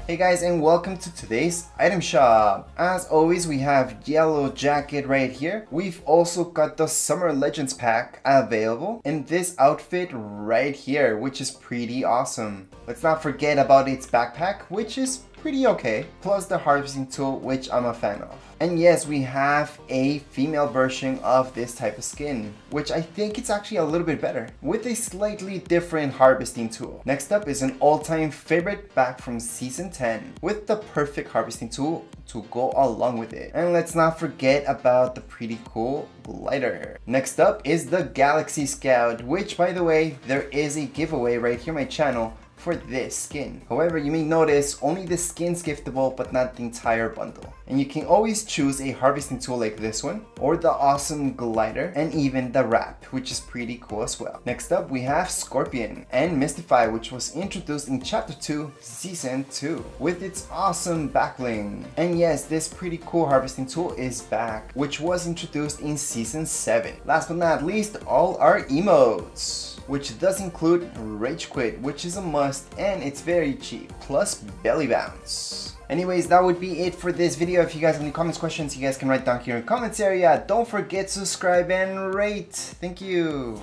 Hey guys, and welcome to today's item shop. As always, we have yellow jacket right here. We've also got the Summer Legends pack available in this outfit right here, which is pretty awesome. Let's not forget about its backpack, which is pretty okay, plus the harvesting tool, which I'm a fan of. And yes, we have a female version of this type of skin, which I think it's actually a little bit better, with a slightly different harvesting tool. Next up is an all-time favorite back from season 10, with the perfect harvesting tool to go along with it. And let's not forget about the pretty cool glider. Next up is the Galaxy Scout, which, by the way, there is a giveaway right here on my channel for this skin. However, you may notice only the skin's giftable but not the entire bundle. And you can always choose a harvesting tool like this one, or the awesome glider, and even the wrap, which is pretty cool as well. Next up, we have Scorpion and Mystify, which was introduced in Chapter 2, Season 2, with its awesome backbling. And yes, this pretty cool harvesting tool is back, which was introduced in Season 7. Last but not least, all our emotes, which does include Rage Quit, which is a must and it's very cheap, plus Belly Bounce. Anyways, that would be it for this video. If you guys have any comments, questions, you guys can write down here in the comments area. Don't forget to subscribe and rate. Thank you.